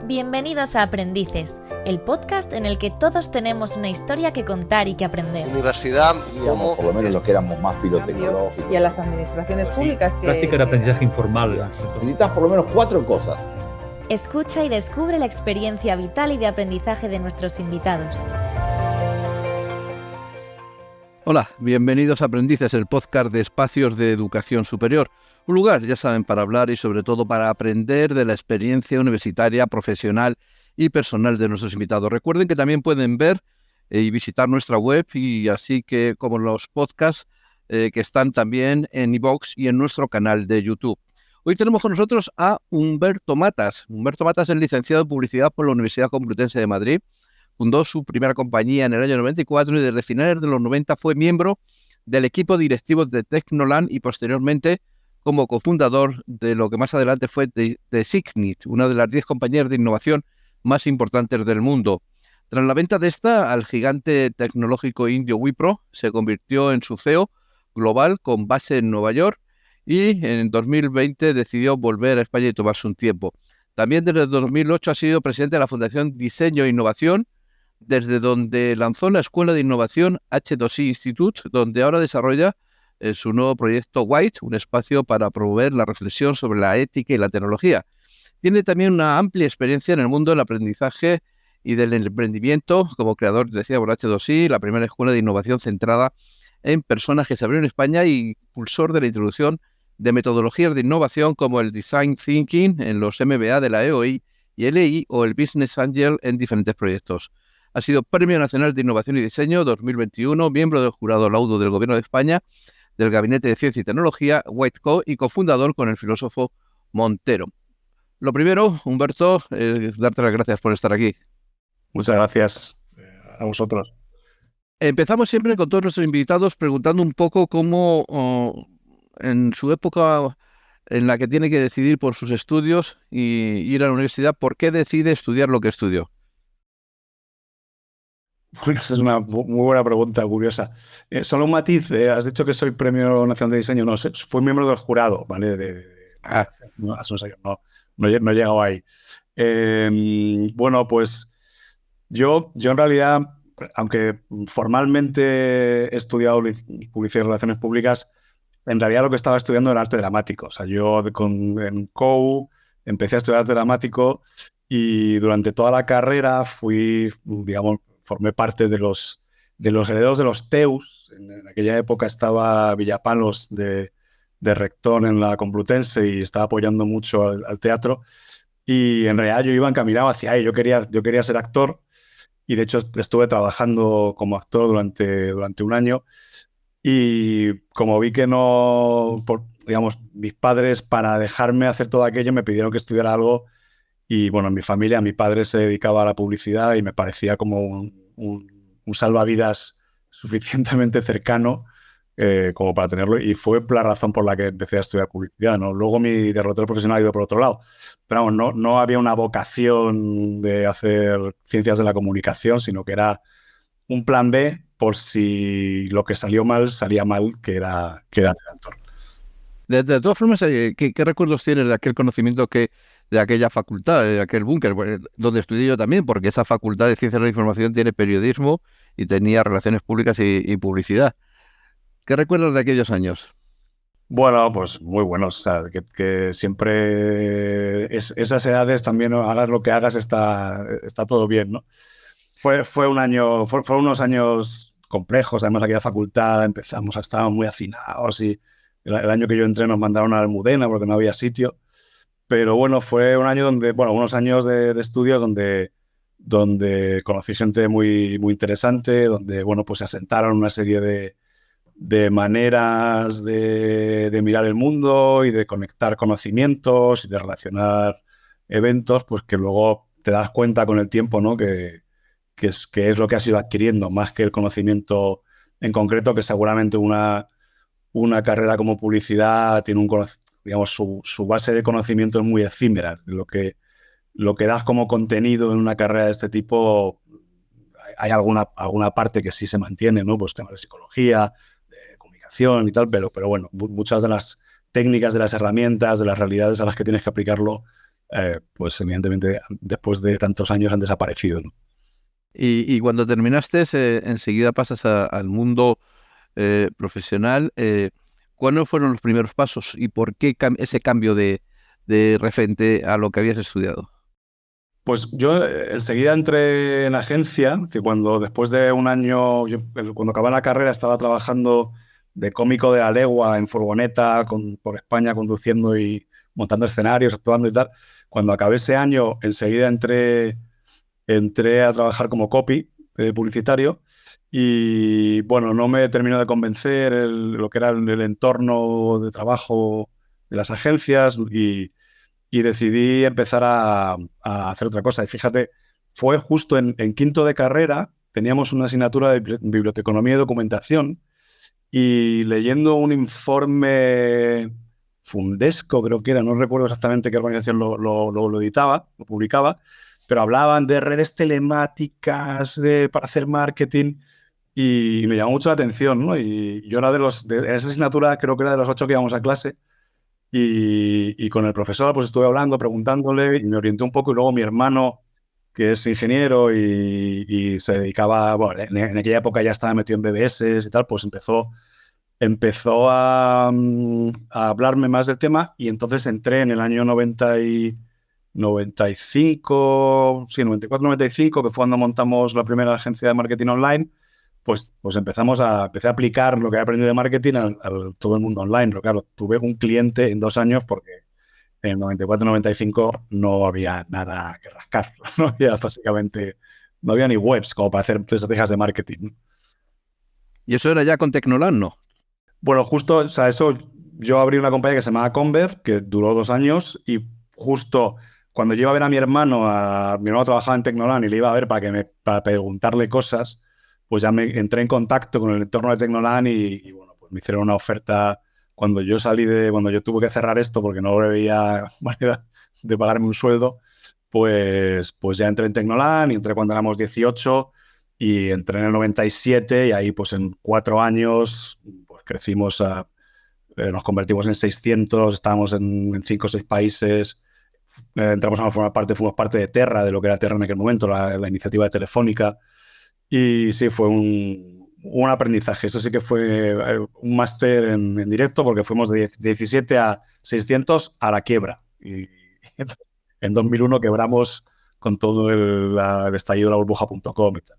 Bienvenidos a Aprendices, el podcast en el que todos tenemos una historia que contar y que aprender. Universidad, digamos, por lo menos los que éramos más filotecnológicos. Y a las administraciones públicas que... Práctica de aprendizaje informal. Necesitas por lo menos 4 cosas. Escucha y descubre la experiencia vital y de aprendizaje de nuestros invitados. Hola, bienvenidos a Aprendices, el podcast de espacios de educación superior. Un lugar, ya saben, para hablar y sobre todo para aprender de la experiencia universitaria, profesional y personal de nuestros invitados. Recuerden que también pueden ver y visitar nuestra web, y así que como los podcasts que están también en iVoox y en nuestro canal de YouTube. Hoy tenemos con nosotros a Humberto Matas. Humberto Matas es licenciado en Publicidad por la Universidad Complutense de Madrid. Fundó su primera compañía en el año 94 y desde finales de los 90 fue miembro del equipo directivo de Tecnoland y posteriormente como cofundador de lo que más adelante fue Designit, una de las 10 compañías de innovación más importantes del mundo. Tras la venta de esta al gigante tecnológico indio Wipro, se convirtió en su CEO global con base en Nueva York y en 2020 decidió volver a España y tomarse un tiempo. También desde 2008 ha sido presidente de la Fundación Diseño e Innovación, desde donde lanzó la Escuela de Innovación H2I Institute, donde ahora desarrolla su nuevo proyecto White, un espacio para promover la reflexión sobre la ética y la tecnología. Tiene también una amplia experiencia en el mundo del aprendizaje y del emprendimiento como creador, decía, por H2I, la primera escuela de innovación centrada en personas que se abrió en España y impulsor de la introducción de metodologías de innovación como el Design Thinking en los MBA de la EOI y el EI o el Business Angel en diferentes proyectos. Ha sido Premio Nacional de Innovación y Diseño 2021, miembro del Jurado Laudo del Gobierno de España, del Gabinete de Ciencia y Tecnología, Whiteco, y cofundador con el filósofo Montero. Lo primero, Humberto, es darte las gracias por estar aquí. Muchas gracias a vosotros. Empezamos siempre con todos nuestros invitados preguntando un poco cómo, en su época en la que tiene que decidir por sus estudios y ir a la universidad, ¿por qué decide estudiar lo que estudió? Bueno, esa es una muy buena pregunta, curiosa. Solo un matiz, has dicho que soy Premio Nacional de Diseño. No, fui miembro del jurado, ¿vale? Hace unos años, no he llegado ahí. Bueno, pues yo en realidad, aunque formalmente he estudiado Publicidad y Relaciones Públicas, en realidad lo que estaba estudiando era arte dramático. O sea, yo en COU empecé a estudiar arte dramático y durante toda la carrera formé parte de los herederos de los TEUs. En aquella época estaba Villapalos de rector en la Complutense y estaba apoyando mucho al teatro. Y en realidad yo iba encaminado hacia ahí. Yo quería ser actor y de hecho estuve trabajando como actor durante un año. Y como vi que mis padres para dejarme hacer todo aquello me pidieron que estudiara algo. Y bueno, en mi familia, mi padre se dedicaba a la publicidad y me parecía como un salvavidas suficientemente cercano como para tenerlo. Y fue la razón por la que empecé a estudiar publicidad, ¿no? Luego mi derrotero profesional ha ido por otro lado. Pero vamos, no había una vocación de hacer ciencias de la comunicación, sino que era un plan B por si lo que salió mal, salía mal, que era ser actor. De todas formas, ¿qué recuerdos tienes de aquel conocimiento de aquella facultad, de aquel búnker, donde estudié yo también? Porque esa facultad de Ciencias de la Información tiene periodismo y tenía relaciones públicas y publicidad. ¿Qué recuerdas de aquellos años? Bueno, pues muy buenos. O sea, que siempre esas edades también, ¿no? Hagas lo que hagas, está todo bien, ¿no? Fueron unos años complejos. Además, aquella facultad estábamos muy hacinados y el año que yo entré nos mandaron a Almudena porque no había sitio. Pero bueno, fue unos años de estudios donde conocí gente muy, muy interesante, donde pues se asentaron una serie de maneras de mirar el mundo y de conectar conocimientos y de relacionar eventos, pues que luego te das cuenta con el tiempo, ¿no? que es lo que has ido adquiriendo, más que el conocimiento en concreto, que seguramente una carrera como publicidad tiene su base de conocimiento es muy efímera. Lo que das como contenido en una carrera de este tipo, hay alguna parte que sí se mantiene, ¿no? Pues temas de psicología, de comunicación y tal, pero bueno, muchas de las técnicas, de las herramientas, de las realidades a las que tienes que aplicarlo pues evidentemente después de tantos años han desaparecido, ¿no? Y cuando terminaste, enseguida pasas al mundo profesional. ¿Cuáles fueron los primeros pasos y por qué ese cambio de referente a lo que habías estudiado? Pues yo enseguida entré en agencia, que cuando después de un año, cuando acabé la carrera estaba trabajando de cómico de la legua en furgoneta por España conduciendo y montando escenarios, actuando y tal. Cuando acabé ese año, enseguida entré a trabajar como copy publicitario y bueno, no me terminó de convencer lo que era el entorno de trabajo de las agencias y decidí empezar a hacer otra cosa. Y fíjate, fue justo en quinto de carrera, teníamos una asignatura de biblioteconomía y documentación y leyendo un informe Fundesco, creo que era, no recuerdo exactamente qué organización lo editaba, lo publicaba, pero hablaban de redes telemáticas para hacer marketing y me llamó mucho la atención, ¿no? Y yo era en esa asignatura creo que era de los 8 que íbamos a clase y con el profesor pues estuve hablando, preguntándole y me orienté un poco y luego mi hermano, que es ingeniero y se dedicaba, bueno, en aquella época ya estaba metido en BBS y tal, pues empezó a hablarme más del tema y entonces entré en el año 95, sí, 94-95, que fue cuando montamos la primera agencia de marketing online, pues empecé a aplicar lo que he aprendido de marketing a todo el mundo online. Pero claro, tuve un cliente en 2 años porque en 94-95 no había nada que rascar. No había básicamente, no había ni webs como para hacer estrategias de marketing. ¿Y eso era ya con Tecnolan, no? Bueno, justo, o sea, yo abrí una compañía que se llamaba Conver, que duró 2 años y justo cuando yo iba a ver a mi hermano trabajaba en Tecnolan y le iba a ver para preguntarle cosas, pues ya me entré en contacto con el entorno de Tecnolan y bueno, pues me hicieron una oferta cuando yo tuve que cerrar esto porque no veía manera de pagarme un sueldo, pues ya entré en Tecnolan y entré cuando éramos 18 y entré en el 97 y ahí pues en 4 años pues crecimos nos convertimos en 600, estábamos en 5 o 6 países, entramos a formar parte, fuimos parte de Terra, de lo que era Terra en aquel momento, la iniciativa de Telefónica. Y sí, fue un aprendizaje. Eso sí que fue un máster en directo porque fuimos de 17 a 600 a la quiebra. Y en 2001 quebramos con todo el estallido de la burbuja.com y tal.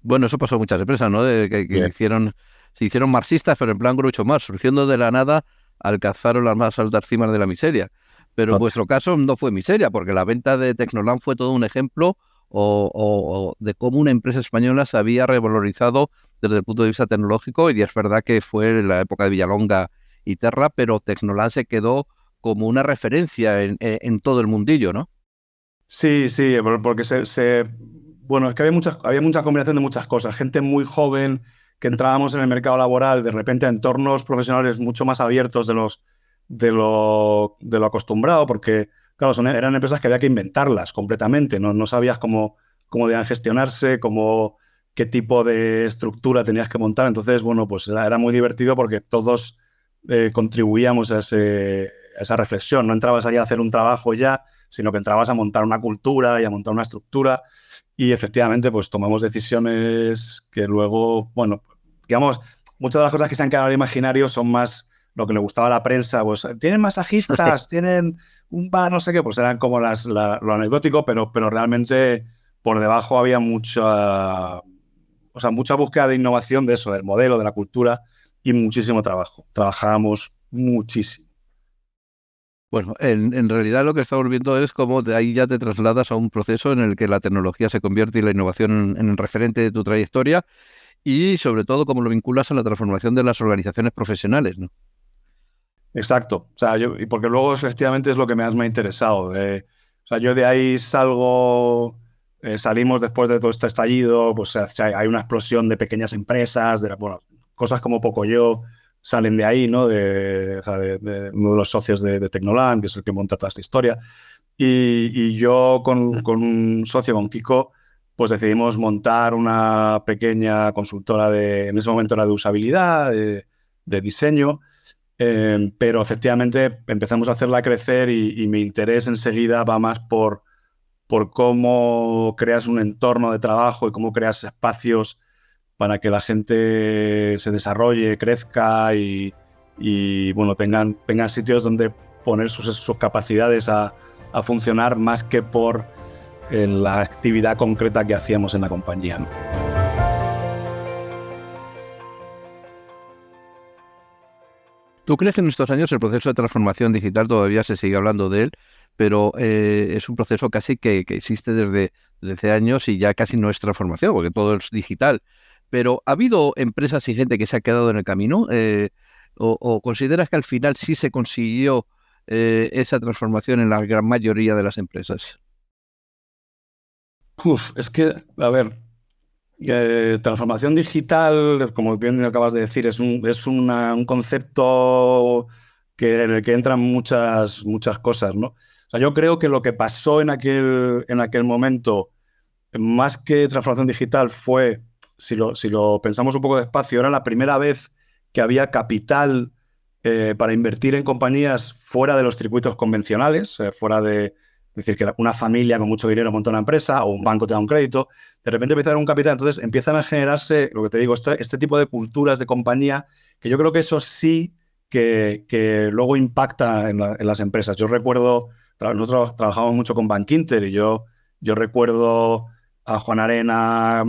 Bueno, eso pasó a muchas empresas, ¿no? Se hicieron marxistas, pero en plan Groucho Marx, surgiendo de la nada, alcanzaron las más altas cimas de la miseria. Pero en vuestro caso no fue miseria, porque la venta de Tecnolan fue todo un ejemplo o de cómo una empresa española se había revalorizado desde el punto de vista tecnológico, y es verdad que fue en la época de Villalonga y Terra, pero Tecnolan se quedó como una referencia en todo el mundillo, ¿no? Sí, porque bueno, es que había mucha combinación de muchas cosas. Gente muy joven que entrábamos en el mercado laboral, de repente a entornos profesionales mucho más abiertos de lo acostumbrado, porque claro, eran empresas que había que inventarlas completamente, no sabías cómo debían gestionarse, qué tipo de estructura tenías que montar. Entonces, bueno, pues era muy divertido porque todos contribuíamos a esa reflexión. No entrabas allá a hacer un trabajo ya, sino que entrabas a montar una cultura y a montar una estructura. Y efectivamente, pues tomamos decisiones que luego, bueno, digamos, muchas de las cosas que se han quedado en el imaginario son más lo que le gustaba a la prensa, pues tienen masajistas, tienen un bar, no sé qué, pues eran como lo anecdótico, pero realmente por debajo había mucha búsqueda de innovación de eso, del modelo, de la cultura y muchísimo trabajo. Trabajábamos muchísimo. Bueno, en realidad lo que estamos viendo es cómo de ahí ya te trasladas a un proceso en el que la tecnología se convierte y la innovación en el referente de tu trayectoria, y sobre todo cómo lo vinculas a la transformación de las organizaciones profesionales, ¿no? Exacto. O sea, y porque luego efectivamente es lo que más me ha interesado. Yo de ahí salimos después de todo este estallido, pues hay una explosión de pequeñas empresas, cosas como Pocoyo salen de ahí, ¿no? De uno de los socios de Tecnolan, que es el que monta toda esta historia. Y yo con un socio, con Kiko, pues decidimos montar una pequeña consultora en ese momento era de usabilidad, de diseño. pero efectivamente empezamos a hacerla crecer y mi interés enseguida va más por cómo creas un entorno de trabajo y cómo creas espacios para que la gente se desarrolle, crezca y bueno, tengan sitios donde poner sus capacidades a funcionar más que por la actividad concreta que hacíamos en la compañía, ¿no? ¿Tú crees que en estos años el proceso de transformación digital todavía se sigue hablando de él, pero es un proceso casi que existe desde hace años y ya casi no es transformación, porque todo es digital? Pero ¿ha habido empresas y gente que se ha quedado en el camino? ¿O consideras que al final sí se consiguió esa transformación en la gran mayoría de las empresas? Es que, a ver, transformación digital, como bien acabas de decir, es un concepto en el que entran muchas cosas, ¿no? O sea, yo creo que lo que pasó en aquel momento, más que transformación digital, fue, si lo pensamos un poco despacio, era la primera vez que había capital para invertir en compañías fuera de los circuitos convencionales, fuera de decir que una familia con mucho dinero monta una empresa o un banco te da un crédito. De repente empieza a haber un capital, entonces empiezan a generarse, lo que te digo, este tipo de culturas de compañía, que yo creo que eso sí que luego impacta en las empresas. Yo recuerdo, nosotros trabajamos mucho con Bankinter y yo recuerdo a Juan Arena,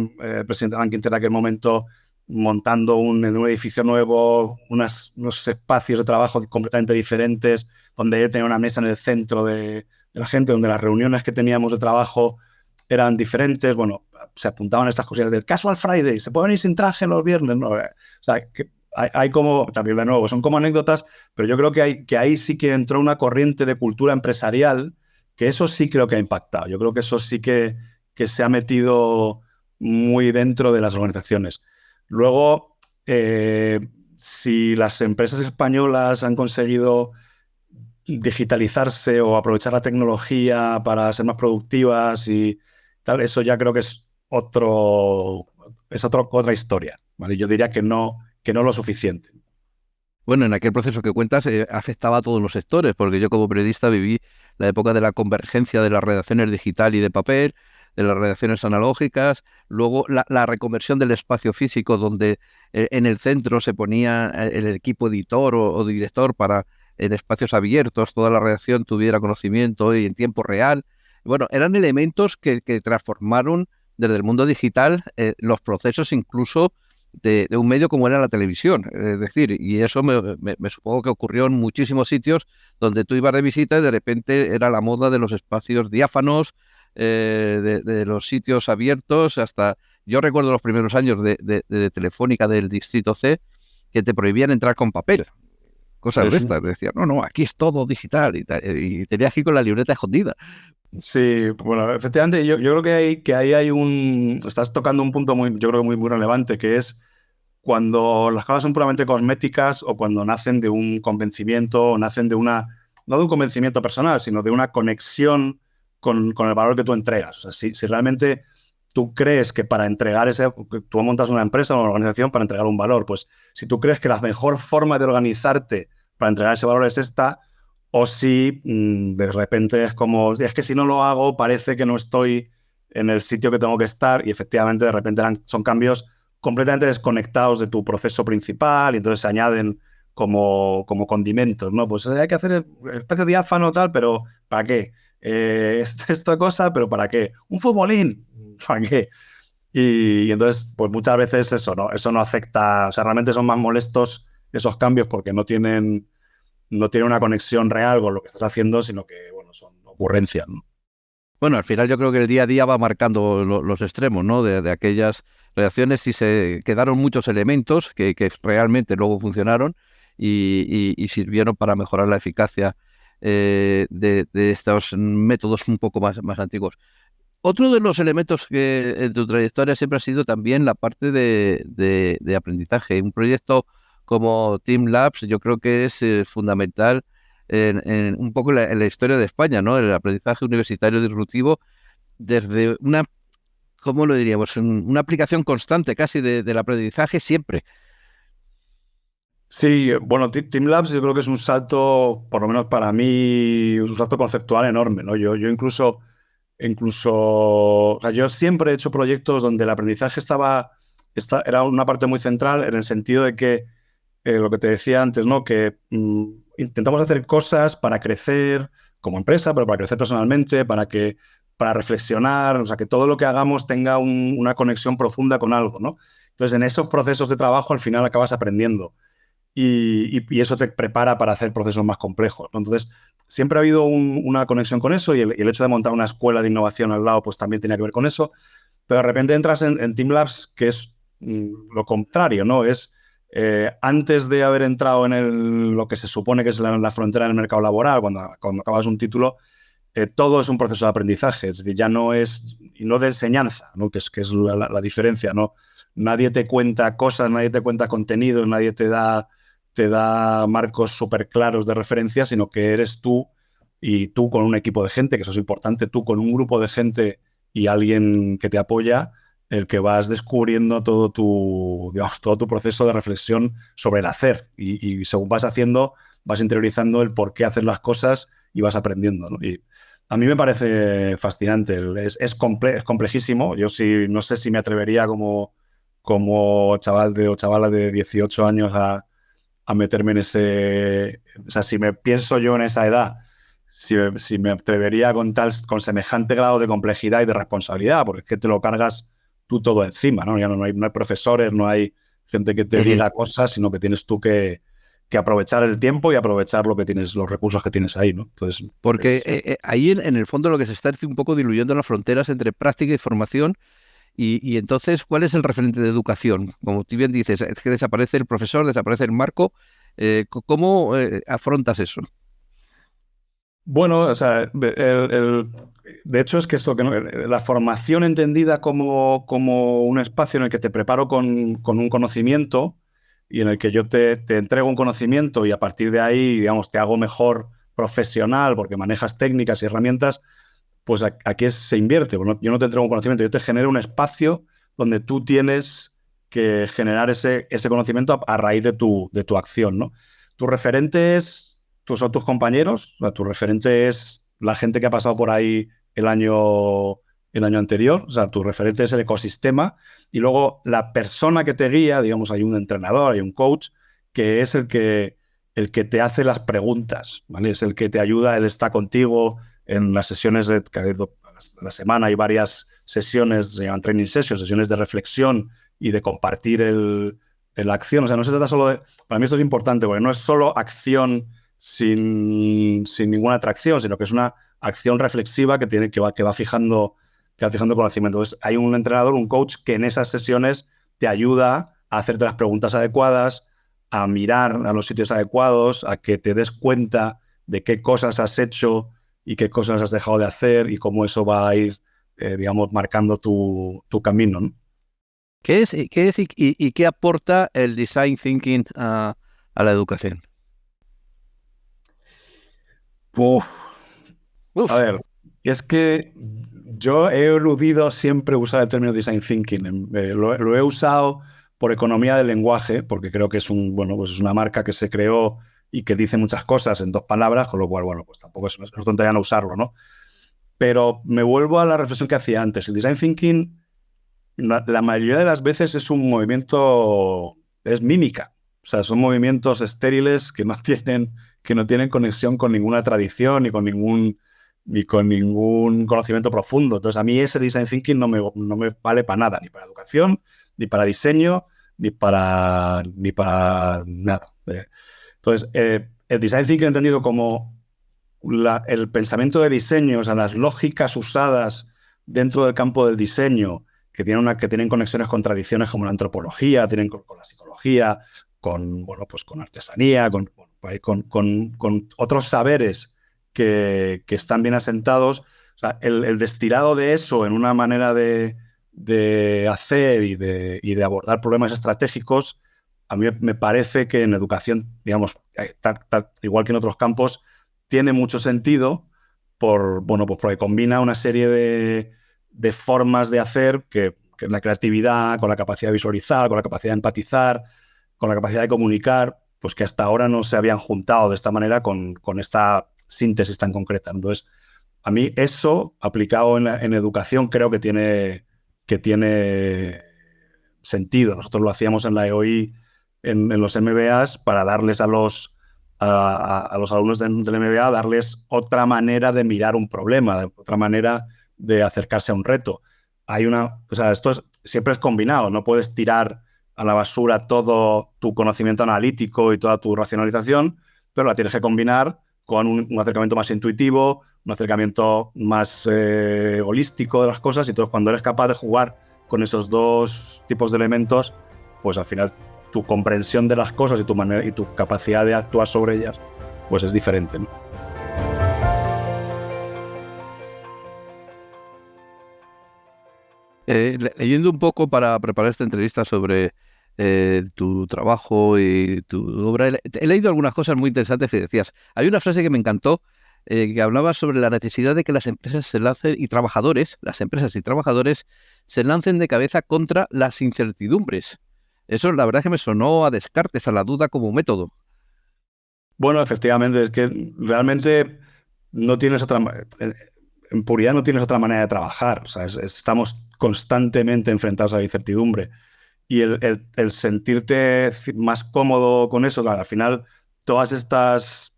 presidente de Bankinter en aquel momento, montando en un edificio nuevo unos espacios de trabajo completamente diferentes, donde él tenía una mesa en el centro de la gente, donde las reuniones que teníamos de trabajo eran diferentes. Bueno, se apuntaban estas cosillas del Casual Friday, se pueden ir sin traje los viernes, ¿no? O sea, que hay como, también de nuevo, son como anécdotas, pero yo creo que ahí sí que entró una corriente de cultura empresarial, que eso sí creo que ha impactado. Yo creo que eso sí que se ha metido muy dentro de las organizaciones. Luego, si las empresas españolas han conseguido digitalizarse o aprovechar la tecnología para ser más productivas y tal, eso ya creo que es otra historia, ¿vale? Yo diría que no lo suficiente. Bueno, en aquel proceso que cuentas afectaba a todos los sectores, porque yo como periodista viví la época de la convergencia de las redacciones digital y de papel, de las redacciones analógicas, luego la reconversión del espacio físico donde en el centro se ponía el equipo editor o director para en espacios abiertos toda la redacción tuviera conocimiento y en tiempo real. Bueno, eran elementos que transformaron desde el mundo digital los procesos incluso de un medio como era la televisión. Es decir, y eso me supongo que ocurrió en muchísimos sitios donde tú ibas de visita y de repente era la moda de los espacios diáfanos, de los sitios abiertos, hasta... Yo recuerdo los primeros años de Telefónica del Distrito C que te prohibían entrar con papel. Cosas de estas. Decían, no, aquí es todo digital y tenías que ir con la libreta escondida. Sí, bueno, efectivamente, yo creo que ahí hay estás tocando un punto yo creo muy relevante, que es cuando las cosas son puramente cosméticas o cuando nacen de un convencimiento o nacen no de un convencimiento personal, sino de una conexión con el valor que tú entregas. O sea, si realmente tú crees que para entregar tú montas una empresa o una organización para entregar un valor, pues si tú crees que la mejor forma de organizarte para entregar ese valor es esta, o si de repente es que si no lo hago parece que no estoy en el sitio que tengo que estar, y efectivamente de repente son cambios completamente desconectados de tu proceso principal y entonces se añaden como condimentos, ¿no? Pues hay que hacer el espacio diáfano tal, pero ¿para qué? Esta cosa, pero ¿para qué? ¿Un futbolín? ¿Para qué? Y entonces, pues muchas veces eso no afecta, o sea, realmente son más molestos esos cambios porque no tienen una conexión real con lo que estás haciendo, sino que, bueno, son ocurrencias, ¿no? Bueno, al final yo creo que el día a día va marcando los extremos, ¿no? De aquellas redacciones, y se quedaron muchos elementos que realmente luego funcionaron y sirvieron para mejorar la eficacia de estos métodos un poco más antiguos. Otro de los elementos que en tu trayectoria siempre ha sido también la parte de aprendizaje. Un proyecto como Team Labs yo creo que es fundamental en un poco en la historia de España, ¿no? El aprendizaje universitario disruptivo desde ¿cómo lo diríamos? Una aplicación constante casi del aprendizaje siempre. Sí, bueno, Team Labs yo creo que es un salto, por lo menos para mí, un salto conceptual enorme, ¿no? Yo incluso, o sea, yo siempre he hecho proyectos donde el aprendizaje era una parte muy central en el sentido de que, lo que te decía antes, ¿no? Que intentamos hacer cosas para crecer como empresa, pero para crecer personalmente, para reflexionar, o sea, que todo lo que hagamos tenga una conexión profunda con algo, ¿no? Entonces, en esos procesos de trabajo, al final acabas aprendiendo. Y eso te prepara para hacer procesos más complejos, ¿no? Entonces, siempre ha habido una conexión con eso y el hecho de montar una escuela de innovación al lado, pues también tenía que ver con eso. Pero de repente entras en Team Labs, que es lo contrario, ¿no? Es antes de haber entrado en lo que se supone que es la frontera del mercado laboral, cuando acabas un título, todo es un proceso de aprendizaje, es decir, ya no es, y no de enseñanza, ¿no? Que es la diferencia, ¿no? Nadie te cuenta cosas, nadie te cuenta contenidos, nadie te da marcos súper claros de referencia, sino que eres tú y tú con un equipo de gente, que eso es importante, tú con un grupo de gente y alguien que te apoya, el que vas descubriendo todo tu proceso de reflexión sobre el hacer. Y según vas haciendo, vas interiorizando el por qué hacer las cosas y vas aprendiendo, ¿no? Y a mí me parece fascinante. Es complejísimo. Yo no sé si me atrevería como chaval o chavala de 18 años a meterme en ese... O sea, si me pienso yo en esa edad, si me atrevería con semejante grado de complejidad y de responsabilidad, porque es que te lo cargas tú todo encima, ¿no? Ya no hay profesores, no hay gente que te diga cosas, sino que tienes tú que aprovechar el tiempo y aprovechar lo que tienes, los recursos que tienes ahí, ¿no? Entonces, Porque ahí en el fondo lo que se está es un poco diluyendo las fronteras entre práctica y formación. Y entonces, ¿cuál es el referente de educación? Como tú bien dices, es que desaparece el profesor, desaparece el marco. ¿Cómo afrontas eso? Bueno, o sea, de hecho es que la formación entendida como un espacio en el que te preparo con un conocimiento y en el que yo te entrego un conocimiento y a partir de ahí, digamos, te hago mejor profesional porque manejas técnicas y herramientas, pues aquí se invierte. Bueno, yo no te entrego un conocimiento, yo te genero un espacio donde tú tienes que generar ese conocimiento a raíz de tu acción, ¿no? Tu referente son tus compañeros, o sea, tu referente es la gente que ha pasado por ahí el año anterior, o sea, tu referente es el ecosistema y luego la persona que te guía, digamos, hay un entrenador, hay un coach, que es el que te hace las preguntas, ¿vale? Es el que te ayuda, él está contigo en las sesiones de la semana, hay varias sesiones, se llaman training sessions, sesiones de reflexión y de compartir la acción. O sea, no se trata solo de... Para mí esto es importante, porque no es solo acción sin ninguna atracción, sino que es una acción reflexiva que va fijando conocimiento. Entonces, hay un entrenador, un coach, que en esas sesiones te ayuda a hacerte las preguntas adecuadas, a mirar a los sitios adecuados, a que te des cuenta de qué cosas has hecho y qué cosas has dejado de hacer y cómo eso va a ir, digamos, marcando tu camino, ¿no? ¿Qué es y qué aporta el design thinking a la educación? Uf. A ver, es que yo he eludido siempre usar el término design thinking. Lo he usado por economía del lenguaje, porque creo que es pues es una marca que se creó y que dice muchas cosas en dos palabras, con lo cual, bueno, pues tampoco es tontería no usarlo, ¿no? Pero me vuelvo a la reflexión que hacía antes. El design thinking, la mayoría de las veces es un movimiento, es mímica. O sea, son movimientos estériles que no tienen conexión con ninguna tradición ni con ningún conocimiento profundo. Entonces, a mí ese design thinking no me vale para nada, ni para educación, ni para diseño, ni para nada. Entonces, el design thinking entendido como el pensamiento de diseño, o sea, las lógicas usadas dentro del campo del diseño, que tienen conexiones con tradiciones como la antropología, tienen con la psicología, pues con artesanía, con otros saberes que están bien asentados. O sea, el destilado de eso en una manera de hacer y de abordar problemas estratégicos, a mí me parece que en educación, digamos, igual que en otros campos, tiene mucho sentido pues porque combina una serie de formas de hacer que la creatividad, con la capacidad de visualizar, con la capacidad de empatizar, con la capacidad de comunicar, pues que hasta ahora no se habían juntado de esta manera con esta síntesis tan concreta. Entonces, a mí eso, aplicado en educación, creo que tiene sentido. Nosotros lo hacíamos en la EOI, en los MBAs, para darles a los alumnos del MBA, darles otra manera de mirar un problema, otra manera de acercarse a un reto. Esto siempre es combinado, no puedes tirar a la basura todo tu conocimiento analítico y toda tu racionalización, pero la tienes que combinar con un acercamiento más intuitivo, un acercamiento más holístico de las cosas, y entonces cuando eres capaz de jugar con esos dos tipos de elementos, pues al final tu comprensión de las cosas y tu capacidad de actuar sobre ellas, pues es diferente, ¿no? Leyendo un poco para preparar esta entrevista sobre tu trabajo y tu obra, he leído algunas cosas muy interesantes que decías. Hay una frase que me encantó, que hablaba sobre la necesidad de que las empresas se lancen las empresas y trabajadores se lancen de cabeza contra las incertidumbres. Eso la verdad es que me sonó a Descartes, a la duda como método. Bueno, efectivamente, es que realmente no tienes en puridad no tienes otra manera de trabajar. O sea, estamos constantemente enfrentados a la incertidumbre. Y el sentirte más cómodo con eso, claro, al final, todos estos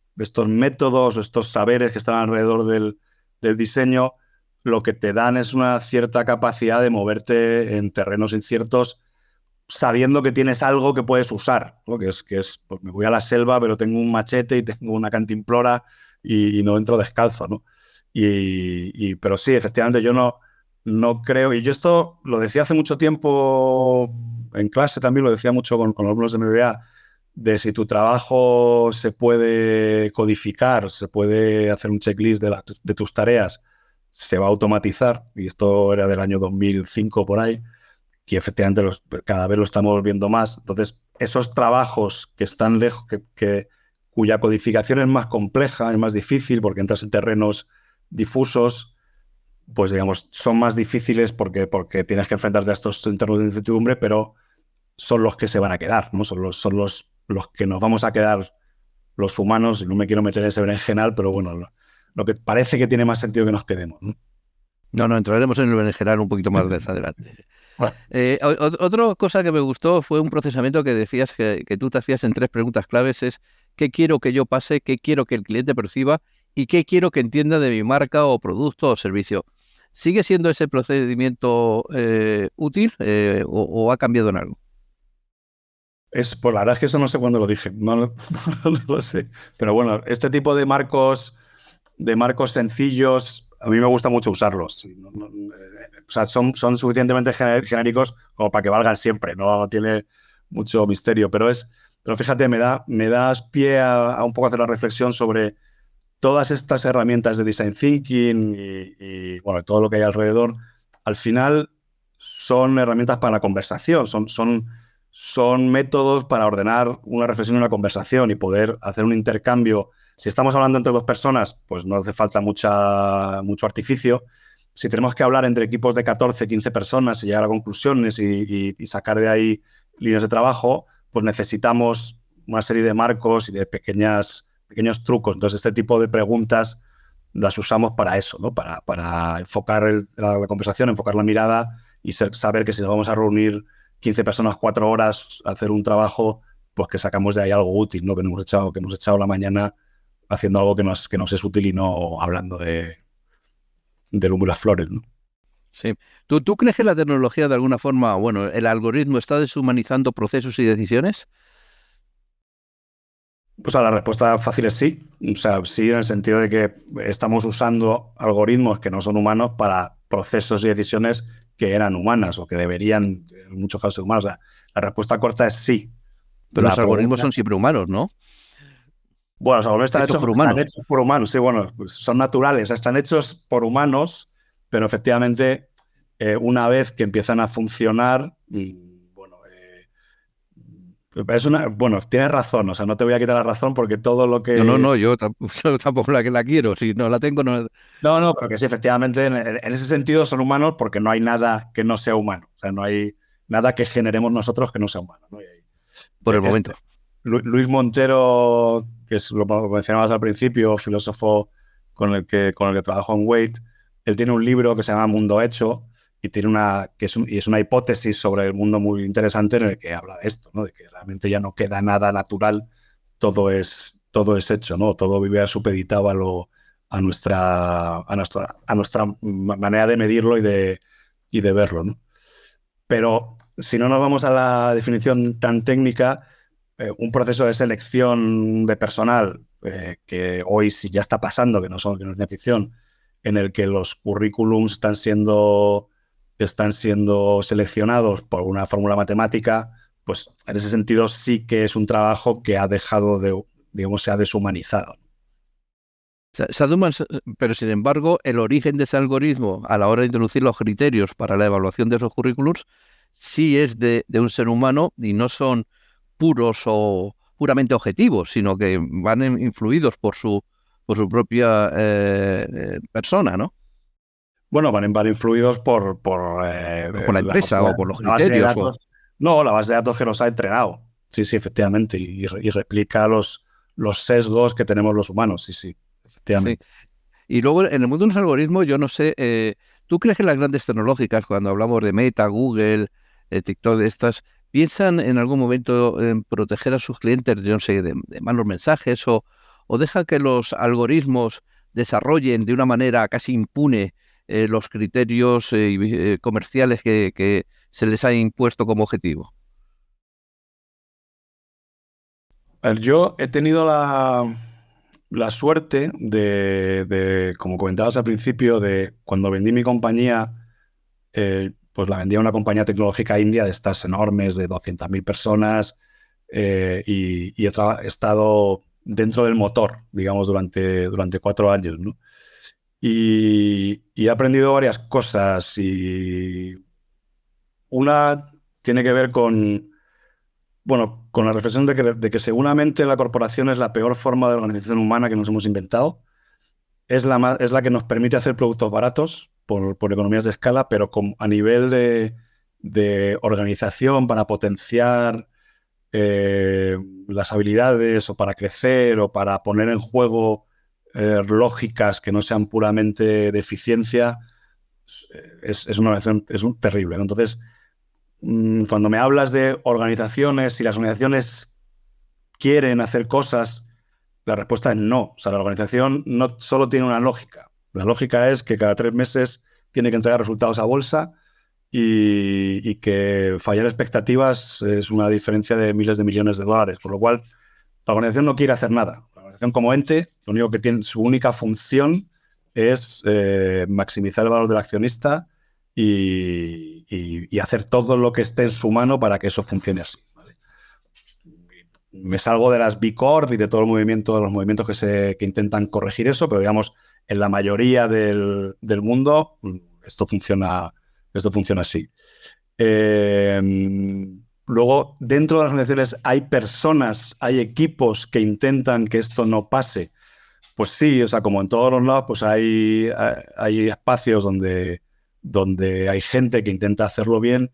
métodos o estos saberes que están alrededor del diseño, lo que te dan es una cierta capacidad de moverte en terrenos inciertos, sabiendo que tienes algo que puedes usar, ¿no? Que es pues me voy a la selva, pero tengo un machete y tengo una cantimplora y no entro descalzo, ¿no? Pero sí, efectivamente, yo no creo, y yo esto lo decía hace mucho tiempo en clase, también lo decía mucho con alumnos de MBA, de si tu trabajo se puede codificar, se puede hacer un checklist de tus tareas, se va a automatizar, y esto era del año 2005 por ahí, que efectivamente cada vez lo estamos viendo más. Entonces, esos trabajos que están lejos, cuya codificación es más compleja, es más difícil porque entras en terrenos difusos, pues digamos, son más difíciles porque tienes que enfrentarte a estos entornos de incertidumbre, pero son los que se van a quedar, ¿no? Son los que nos vamos a quedar los humanos, y no me quiero meter en ese berenjenal, pero bueno, lo que parece que tiene más sentido que nos quedemos, ¿no? No, entraremos en el berenjenal un poquito más adelante. Bueno. Otra cosa que me gustó fue un procesamiento que decías que tú te hacías en 3 preguntas claves: es ¿qué quiero que yo pase? ¿Qué quiero que el cliente perciba? ¿Y qué quiero que entienda de mi marca o producto o servicio? ¿Sigue siendo ese procedimiento útil o ha cambiado en algo? Pues la verdad es que eso no sé cuándo lo dije, no lo sé. Pero bueno, este tipo de marcos sencillos, a mí me gusta mucho usarlos. O sea, son suficientemente genéricos como para que valgan siempre, no tiene mucho misterio. Pero fíjate, me das pie a un poco hacer la reflexión sobre todas estas herramientas de design thinking y bueno, todo lo que hay alrededor. Al final son herramientas para la conversación, son métodos para ordenar una reflexión y una conversación y poder hacer un intercambio. Si estamos hablando entre 2 personas, pues no hace falta mucho artificio. Si tenemos que hablar entre equipos de 14, 15 personas y llegar a conclusiones y sacar de ahí líneas de trabajo, pues necesitamos una serie de marcos y de pequeños trucos. Entonces, este tipo de preguntas las usamos para eso, ¿no? Para enfocar la conversación, enfocar la mirada y saber que si nos vamos a reunir 15 personas 4 horas a hacer un trabajo, pues que sacamos de ahí algo útil, ¿no? Que hemos echado la mañana haciendo algo que nos es útil y no hablando del humo y las flores, ¿no? Sí. ¿Tú crees que la tecnología de alguna forma, bueno, el algoritmo está deshumanizando procesos y decisiones? Pues la respuesta fácil es sí. O sea, sí, en el sentido de que estamos usando algoritmos que no son humanos para procesos y decisiones que eran humanas o que deberían, en muchos casos, ser humanos. O sea, la respuesta corta es sí. Pero los algoritmos son siempre humanos, ¿no? Bueno, los algoritmos están hechos por humanos. Sí, bueno, pues son naturales, están hechos por humanos, pero efectivamente, una vez que empiezan a funcionar, bueno, tienes razón, o sea, no te voy a quitar la razón porque todo lo que... No, yo tampoco la quiero, si no la tengo no... No, pero que sí, efectivamente, en ese sentido son humanos porque no hay nada que no sea humano, o sea, no hay nada que generemos nosotros que no sea humano, ¿no? Por el momento. Luis Montero, que es lo que mencionabas al principio, filósofo con el que trabajo en Wait, él tiene un libro que se llama Mundo Hecho y es una hipótesis sobre el mundo muy interesante en el que habla de esto, ¿no? De que realmente ya no queda nada natural, todo es hecho, ¿no? Todo vive supeditado a nuestra manera de medirlo y de verlo, ¿no? Pero si no nos vamos a la definición tan técnica, un proceso de selección de personal que hoy sí ya está pasando, que no es ciencia ficción, en el que los currículums están siendo seleccionados por una fórmula matemática, pues en ese sentido sí que es un trabajo que ha dejado se ha deshumanizado. Pero sin embargo, el origen de ese algoritmo a la hora de introducir los criterios para la evaluación de esos currículums sí es de un ser humano y no son puros o puramente objetivos, sino que van influidos por su propia persona, ¿no? Bueno, van influidos por la empresa o por los criterios. No, la base de datos que los ha entrenado. Sí, efectivamente. Y replica los sesgos que tenemos los humanos. Sí, efectivamente. Sí. Y luego, en el mundo de los algoritmos, yo no sé, ¿tú crees que las grandes tecnológicas, cuando hablamos de Meta, Google, TikTok, piensan en algún momento en proteger a sus clientes, yo no sé, de malos mensajes o dejan que los algoritmos desarrollen de una manera casi impune los criterios comerciales que se les ha impuesto como objetivo? Yo he tenido la suerte de, como comentabas al principio, de cuando vendí mi compañía, pues la vendí a una compañía tecnológica india de estas enormes, de 200.000 personas, y he estado dentro del motor, digamos, durante 4 años, ¿no? Y he aprendido varias cosas y una tiene que ver con la reflexión de que seguramente la corporación es la peor forma de organización humana que nos hemos inventado. Es la que nos permite hacer productos baratos por economías de escala, pero a nivel de organización para potenciar las habilidades o para crecer o para poner en juego lógicas que no sean puramente de eficiencia, es una organización, es terrible, ¿no? Entonces, cuando me hablas de organizaciones, si las organizaciones quieren hacer cosas, la respuesta es no. O sea, la organización no solo tiene una lógica. La lógica es que cada 3 meses tiene que entregar resultados a bolsa y que fallar expectativas es una diferencia de miles de millones de dólares. Por lo cual, la organización no quiere hacer nada. La organización como ente, lo único que tiene, su única función es maximizar el valor del accionista y hacer todo lo que esté en su mano para que eso funcione así, ¿vale? Me salgo de las B Corp y de todo el movimiento, de los movimientos que intentan corregir eso, pero digamos, en la mayoría del mundo esto funciona así. Luego, dentro de las organizaciones hay personas, hay equipos que intentan que esto no pase. Pues sí, o sea, como en todos los lados, pues hay espacios donde hay gente que intenta hacerlo bien,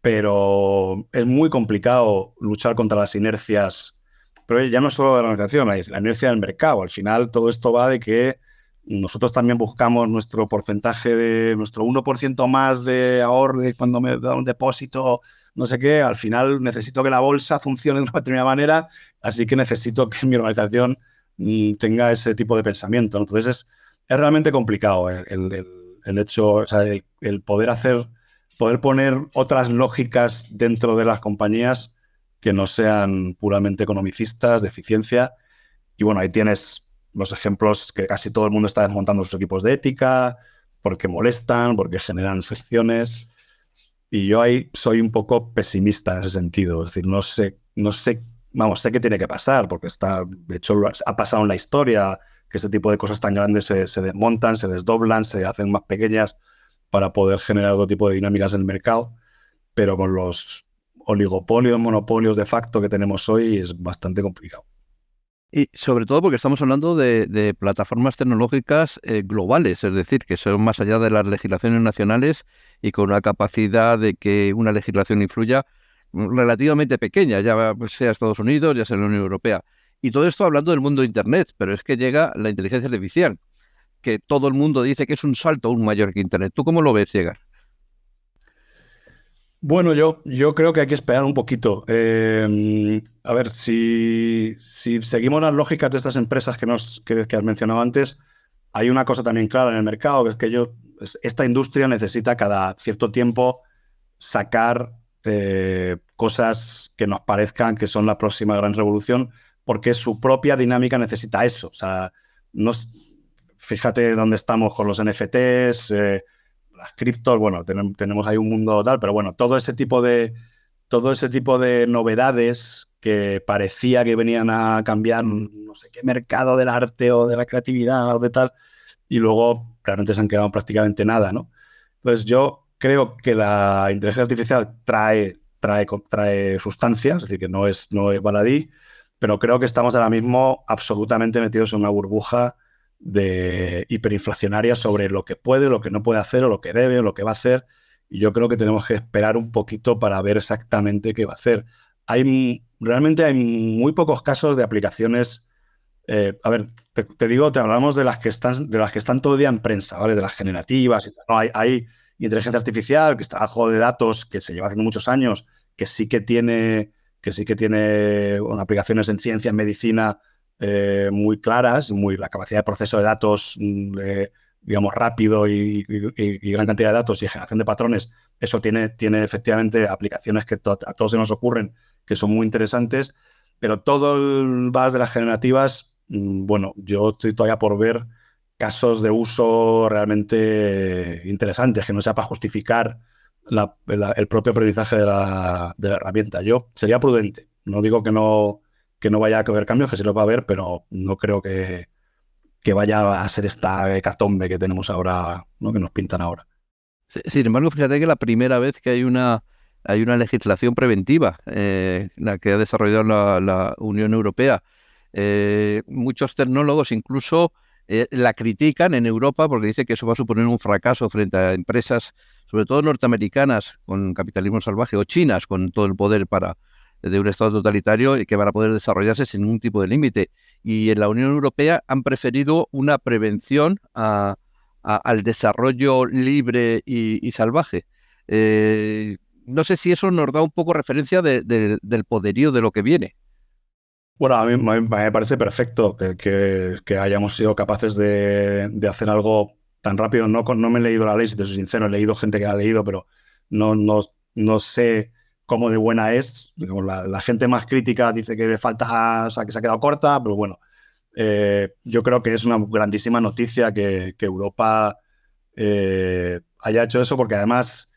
pero es muy complicado luchar contra las inercias. Pero ya no solo de la organización, la inercia del mercado. Al final todo esto va de que nosotros también buscamos nuestro porcentaje de nuestro 1% más de ahorro de cuando me da un depósito, no sé qué. Al final necesito que la bolsa funcione de una determinada manera, así que necesito que mi organización tenga ese tipo de pensamiento, ¿no? Entonces es realmente complicado el hecho, o sea, el poder poner otras lógicas dentro de las compañías que no sean puramente economicistas, de eficiencia. Y bueno, ahí tienes los ejemplos que casi todo el mundo está desmontando sus equipos de ética porque molestan, porque generan fricciones. Y yo ahí soy un poco pesimista en ese sentido. Es decir, no sé, sé qué tiene que pasar, porque de hecho, ha pasado en la historia que este tipo de cosas tan grandes se desmontan, se desdoblan, se hacen más pequeñas para poder generar otro tipo de dinámicas en el mercado. Pero con los oligopolios, monopolios de facto que tenemos hoy es bastante complicado. Y sobre todo porque estamos hablando de plataformas tecnológicas globales, es decir, que son más allá de las legislaciones nacionales y con una capacidad de que una legislación influya relativamente pequeña, ya sea Estados Unidos, ya sea la Unión Europea. Y todo esto hablando del mundo de Internet, pero es que llega la inteligencia artificial, que todo el mundo dice que es un salto aún mayor que Internet. ¿Tú cómo lo ves llegar? Bueno, yo creo que hay que esperar un poquito. A ver, si seguimos las lógicas de estas empresas que has mencionado antes, hay una cosa también clara en el mercado, que es que esta industria necesita cada cierto tiempo sacar cosas que nos parezcan que son la próxima gran revolución, porque su propia dinámica necesita eso. O sea, fíjate dónde estamos con los NFTs, las criptos, bueno, tenemos ahí un mundo tal, pero bueno, todo ese tipo de novedades que parecía que venían a cambiar no sé qué mercado del arte o de la creatividad o de tal, y luego realmente se han quedado prácticamente nada, ¿no? Entonces yo creo que la inteligencia artificial trae sustancias, es decir, que no es baladí, pero creo que estamos ahora mismo absolutamente metidos en una burbuja de hiperinflacionaria sobre lo que puede, lo que no puede hacer, o lo que debe, o lo que va a hacer. Y yo creo que tenemos que esperar un poquito para ver exactamente qué va a hacer. Realmente hay muy pocos casos de aplicaciones. A ver, te hablamos de las que están todo el día en prensa, ¿vale? De las generativas y tal. No, hay inteligencia artificial que está a juego de datos, que se lleva haciendo muchos años, que sí que tiene bueno, aplicaciones en ciencia, en medicina, muy claras, la capacidad de proceso de datos, digamos, rápido y gran cantidad de datos y generación de patrones. Eso tiene efectivamente aplicaciones que a todos se nos ocurren que son muy interesantes, pero todo el buzz de las generativas, bueno, yo estoy todavía por ver casos de uso realmente interesantes, que no sea para justificar el propio aprendizaje de la herramienta. Yo sería prudente. No digo que no vaya a haber cambios, que sí lo va a haber, pero no creo que vaya a ser esta hecatombe que tenemos ahora, ¿no? Que nos pintan ahora. Sin embargo, fíjate que la primera vez que hay una legislación preventiva, la que ha desarrollado la Unión Europea, muchos tecnólogos incluso la critican en Europa porque dice que eso va a suponer un fracaso frente a empresas, sobre todo norteamericanas con capitalismo salvaje, o chinas con todo el poder de un Estado totalitario, y que van a poder desarrollarse sin ningún tipo de límite. Y en la Unión Europea han preferido una prevención al desarrollo libre y salvaje. No sé si eso nos da un poco referencia del poderío de lo que viene. Bueno, a mí me parece perfecto que hayamos sido capaces de hacer algo tan rápido. No me he leído la ley, si te soy sincero, he leído gente que la ha leído, pero no sé cómo de buena es. La gente más crítica dice que le falta, o sea, que se ha quedado corta, pero bueno, yo creo que es una grandísima noticia que Europa haya hecho eso, porque además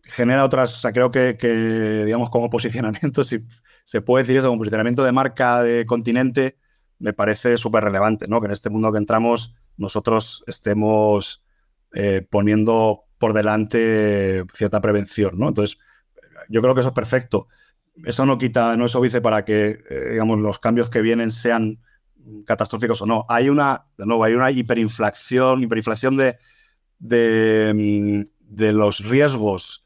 genera otras, o sea, creo que digamos, como posicionamiento, si se puede decir eso, como posicionamiento de marca de continente, me parece súper relevante, ¿no? Que en este mundo que entramos nosotros estemos poniendo por delante cierta prevención, ¿no? Entonces, yo creo que eso es perfecto. Eso no es obvio para que, digamos, los cambios que vienen sean catastróficos o no. Hay una hiperinflación de los riesgos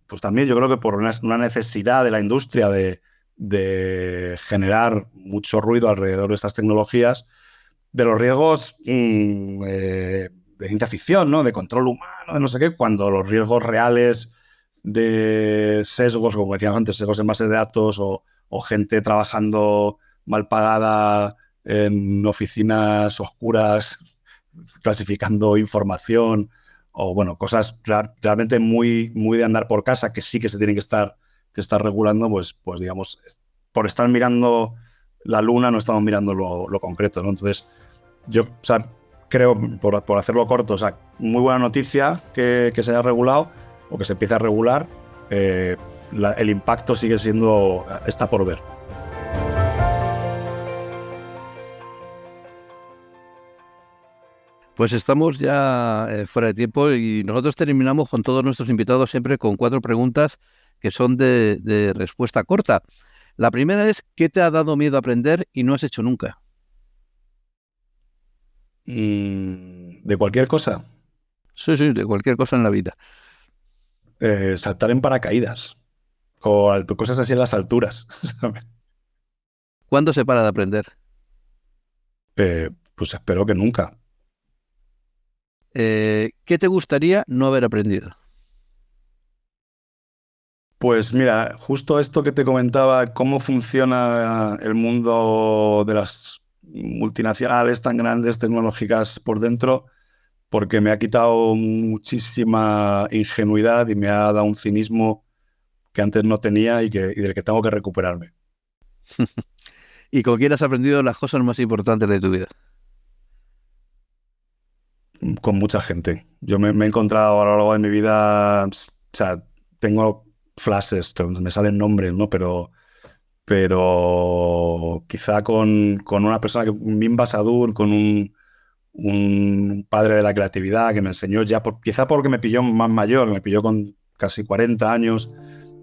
pues también yo creo que por una necesidad de la industria de generar mucho ruido alrededor de estas tecnologías, de los riesgos de ciencia ficción, ¿no? De control humano, de no sé qué, cuando los riesgos reales de sesgos, como decíamos antes, sesgos en bases de datos o gente trabajando mal pagada en oficinas oscuras clasificando información, o bueno, cosas realmente muy, muy de andar por casa, que sí que se tienen que estar regulando, pues digamos, por estar mirando la luna no estamos mirando lo concreto, ¿no? Entonces, yo, o sea, creo, por hacerlo corto, o sea, muy buena noticia que se haya regulado o que se empiece a regular. El impacto está por ver. Pues estamos ya fuera de tiempo y nosotros terminamos con todos nuestros invitados siempre con 4 preguntas que son de respuesta corta. La primera es, ¿qué te ha dado miedo aprender y no has hecho nunca? ¿De cualquier cosa? Sí, de cualquier cosa en la vida. saltar en paracaídas o cosas así en las alturas. ¿Cuándo se para de aprender? Pues espero que nunca. ¿Qué te gustaría no haber aprendido? Pues mira, justo esto que te comentaba, cómo funciona el mundo de las multinacionales tan grandes, tecnológicas por dentro, porque me ha quitado muchísima ingenuidad y me ha dado un cinismo que antes no tenía y del que tengo que recuperarme. ¿Y con quién has aprendido las cosas más importantes de tu vida? Con mucha gente. Yo me he encontrado a lo largo de mi vida, o sea, tengo flashes, me salen nombres, ¿no? Pero quizá con una persona, un Mimba Sadur, con un padre de la creatividad que me enseñó ya, quizá porque me pilló más mayor, me pilló con casi 40 años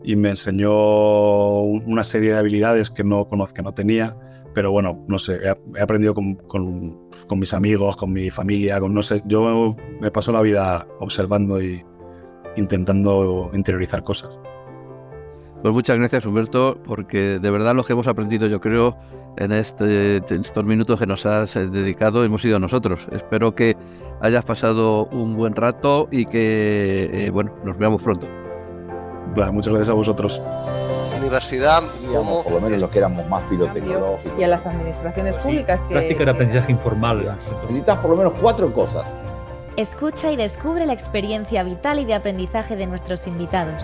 y me enseñó una serie de habilidades que no tenía. Pero bueno, no sé, he aprendido con mis amigos, con mi familia, no sé, yo me paso la vida observando y intentando interiorizar cosas. Pues muchas gracias, Humberto, porque de verdad lo que hemos aprendido, yo creo, en estos minutos que nos has dedicado hemos sido nosotros. Espero que hayas pasado un buen rato y que, nos veamos pronto. Bueno, muchas gracias a vosotros. Universidad como... Por lo menos los que éramos más filotecnológicos. Y a las administraciones públicas que... Práctica de aprendizaje informal. Necesitas por lo menos 4 cosas. Escucha y descubre la experiencia vital y de aprendizaje de nuestros invitados.